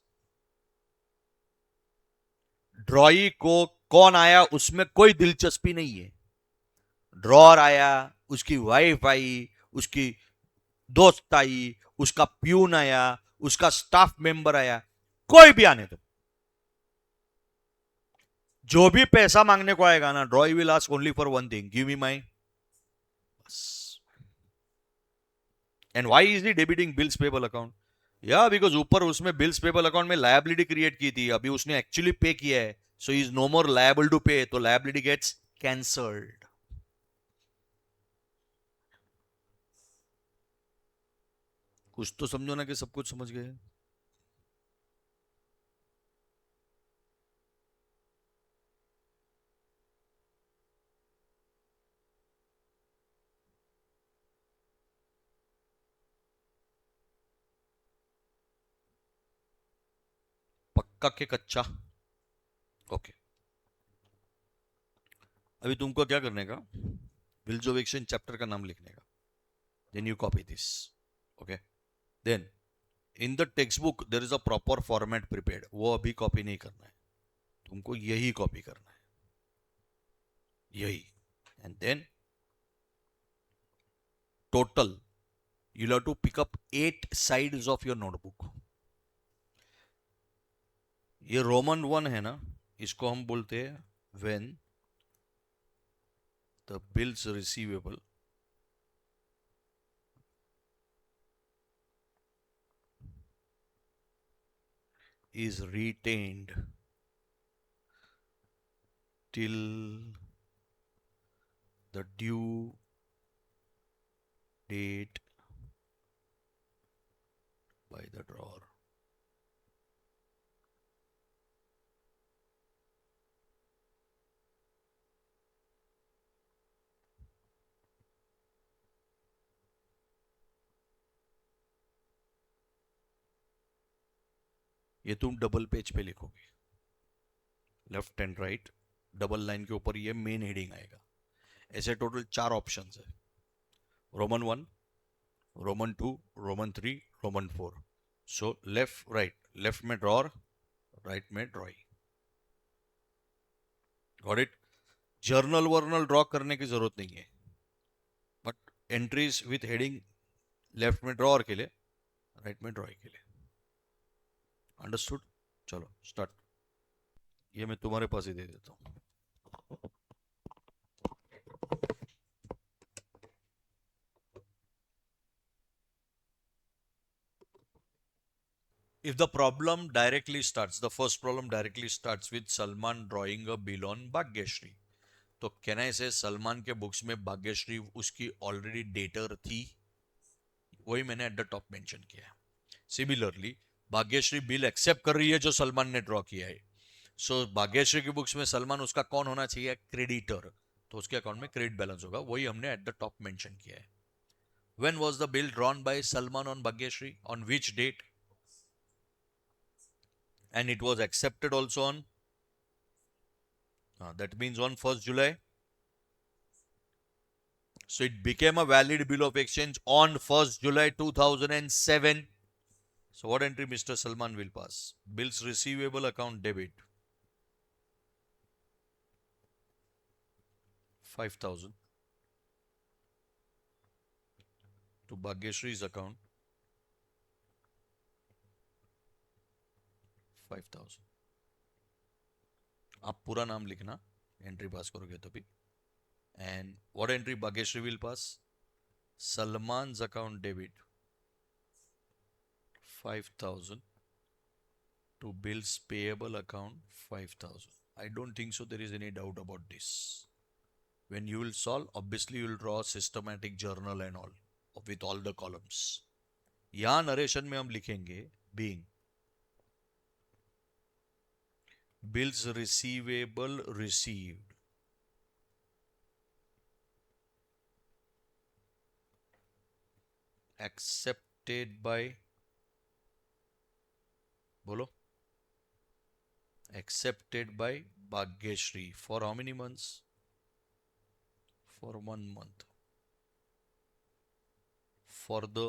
ड्रॉई को कौन आया उसमें कोई दिलचस्पी नहीं है. ड्रॉर आया, उसकी वाइफ आई, उसकी दोस्त आई, उसका प्यून आया, उसका स्टाफ मेंबर आया, कोई भी आने दो. जो भी पैसा मांगने को आएगा ना, drawee will ask only for one thing, give me my. And why is he debiting bills payable account? या बिकॉज ऊपर उसमें बिल्स पेबल अकाउंट में लायबिलिटी क्रिएट की थी, अभी उसने एक्चुअली पे किया है, so is no more liable to pay, तो लायबिलिटी गेट्स कैंसल्ड. कुछ तो समझो ना कि सब कुछ समझ गए. पक्का के कच्चा? ओके. अभी तुमको क्या करने का, विल्स ऑफ एक्सचेंज चैप्टर का नाम लिखने का, then you copy this, okay. Then in the text book there is a proper format prepared, वो अभी कॉपी नहीं करना है, तुमको यही कॉपी करना है, यही। And then total you'll have to pick up 8 sides of your notebook. ये रोमन 1 है ना, इसको हम बोलते हैं when the bills receivable is retained till the due date by the drawer. ये तुम डबल पेज पे लिखोगे, left and right, double line के ऊपर ये मेन हेडिंग आएगा। ऐसे टोटल 4 ऑप्शंस है, Roman 1, Roman 2, Roman 3, Roman 4। So left right, left में ड्रॉर, राइट में drawing. Got it? Journal वर्नल draw करने की जरूरत नहीं है, but entries with heading left में ड्रॉर के लिए, राइट में ड्रॉइंग के लिए। अंडरस्टूड? चलो स्टार्ट। ये मैं तुम्हारे पास ही दे देता हूँ। If the problem directly starts, the first problem directly starts with Salman drawing a bill on Bhagyashree, तो कैन आई से सलमान के बुक्स में भाग्यश्री उसकी ऑलरेडी डेटर थी, वही मैंने एट द टॉप मेंशन किया है। सिमिलरली भाग्यश्री बिल एक्सेप्ट कर रही है जो सलमान ने ड्रॉ किया है, सो भाग्यश्री की बुक्स में सलमान उसका कौन होना चाहिए? क्रेडिटर, तो उसके अकाउंट में क्रेडिट बैलेंस होगा, वही हमने एट द टॉप मेंशन किया है। When was the bill drawn by Salman on Bhagyashree? On which date? And it was accepted also on, that means on 1st July. So it became a valid bill of exchange on 1st July 2007. So what entry Mr. Salman will pass? Bills receivable account debit 5,000 to Bhagyashree's account 5,000. आप पूरा नाम लिखना, entry पास करोगे तभी। And what entry Bhagyashree will pass? Salman's account debit 5,000 to bills payable account 5,000. I don't think so there is any doubt about this. When you will solve, obviously you will draw a systematic journal and all with all the columns. यहाँ narration में हम लिखेंगे being bills receivable received accepted by, बोलो, accepted by Bhagyashree for how many months? For 1 month. For the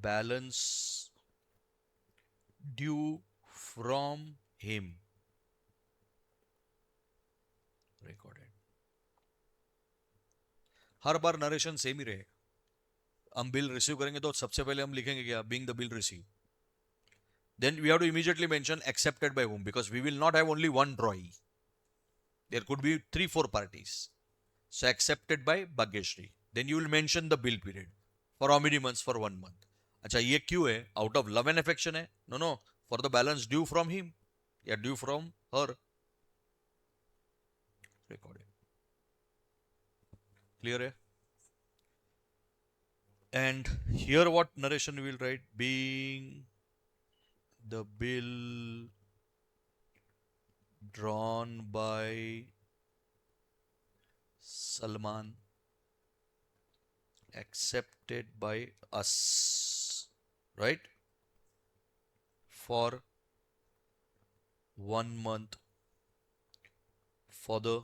balance due from him. Recorded. हर बार narration same ही रहेगा। हम बिल रिसीव करेंगे तो सबसे पहले हम लिखेंगे क्या? Being the bill receive. Then we have to immediately mention accepted by whom, because we will not have only one drawee. There could be 3-4 parties. So accepted by Bhagyashree. Then you will mention the bill period. For how many months? For 1 month. अच्छा ये क्यों है? Out of love and affection है? No, for the balance due from him या due from her. Recorded. Clear है? And here what narration we will write? Being the bill drawn by Salman, accepted by us, right? For 1 month for the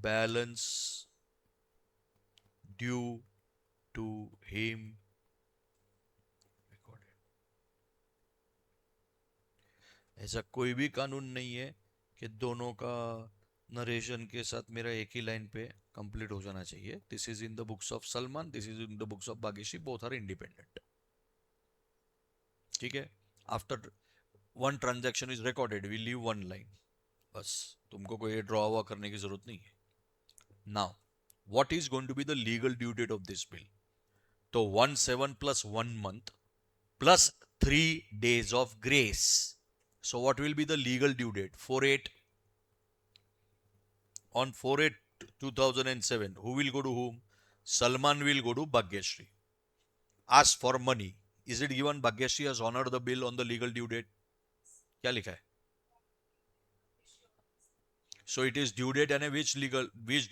balance due to him recorded. ऐसा कोई भी कानून नहीं है कि दोनों का नरेशन के साथ मेरा एक ही लाइन पे कंप्लीट हो जाना चाहिए. This is in the books of Salman, this is in the books of Bageshi, both are independent. ठीक है. After one transaction is recorded we leave one line. बस तुमको कोई ड्रॉ हुआ करने की जरूरत नहीं है. Now what is going to be the legal due date of this bill? So 1/7 plus 1 month plus 3 days of grace. So what will be the legal due date? 4/8. On 4/8/2007, who will go to whom? Salman will go to Bhagyashree. Ask for money. Is it given Bhagyashree has honored the bill on the legal due date? क्या लिखा है? So it is due date and which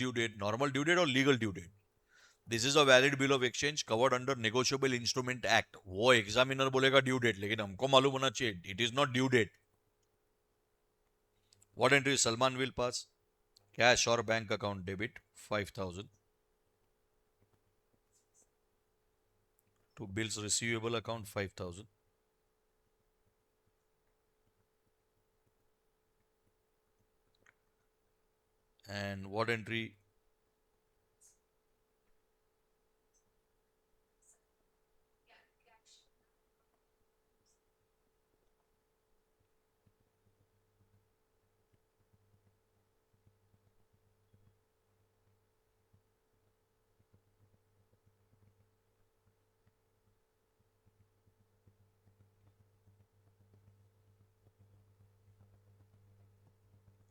due date? Normal due date or legal due date? This is a valid bill of exchange covered under Negotiable Instrument Act. वो examiner बोलेगा due date, लेकिन हमको मालूम होना चाहिए it is not due date. What entry Salman will pass? Cash or bank account debit 5,000 to bills receivable account 5,000. And what entry?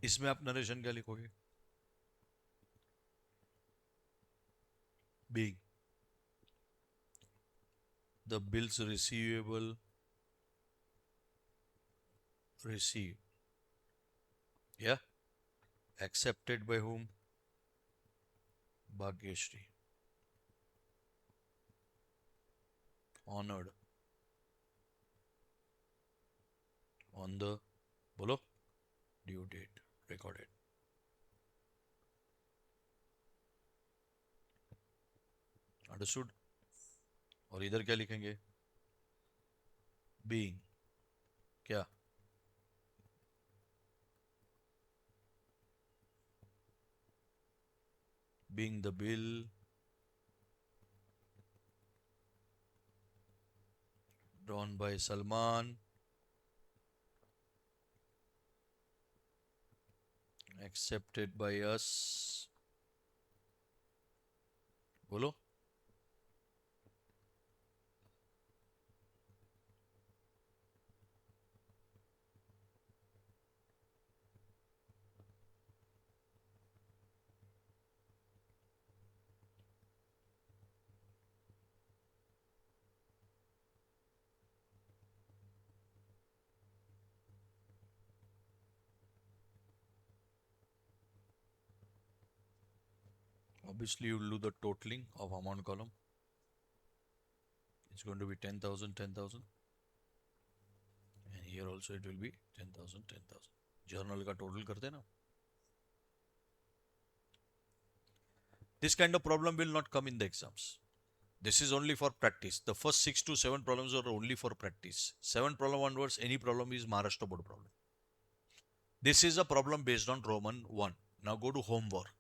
इसमें आप narration क्या लिखोगे? Being the bills receivable received, yeah, accepted by whom? Bhagyashree, honored on the बोलो due date recorded. Understood? और इधर क्या लिखेंगे? Being क्या? Being the bill drawn by Salman, accepted by us. बोलो. Obviously, you will do the totaling of amount column. It's going to be 10,000, 10,000. And here also it will be 10,000, 10,000. Journal का total करते हैं ना. This kind of problem will not come in the exams. This is only for practice. The first 6 to 7 problems are only for practice. 7 problem onwards, any problem is Maharashtra board problem. This is a problem based on Roman 1. Now go to homework.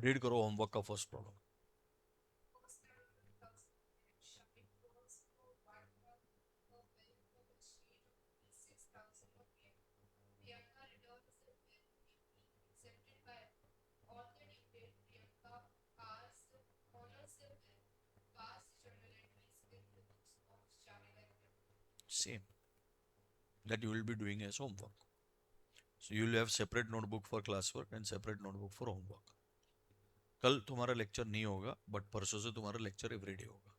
Read करो homework का first problem. Same. That you will be doing as homework. So you will have separate notebook for classwork and separate notebook for homework. कल तुम्हारा lecture नहीं होगा, but परसों से तुम्हारा lecture everyday होगा.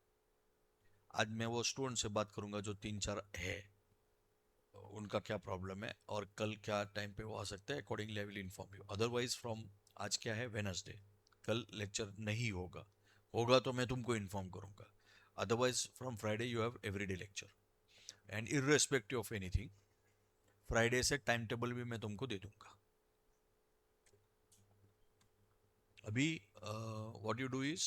आज मैं वो स्टूडेंट से बात करूंगा जो 3-4 है, उनका क्या प्रॉब्लम है और कल क्या टाइम पे वो आ सकते हैं. Accordingly I will inform you. Otherwise from आज क्या है, वेनसडे, कल लेक्चर नहीं होगा. होगा तो मैं तुमको इन्फॉर्म करूंगा. Otherwise from Friday you have everyday lecture. And irrespective of anything, Friday से टाइम टेबल भी मैं तुमको दे दूंगा. अभी व्हाट यू डू इज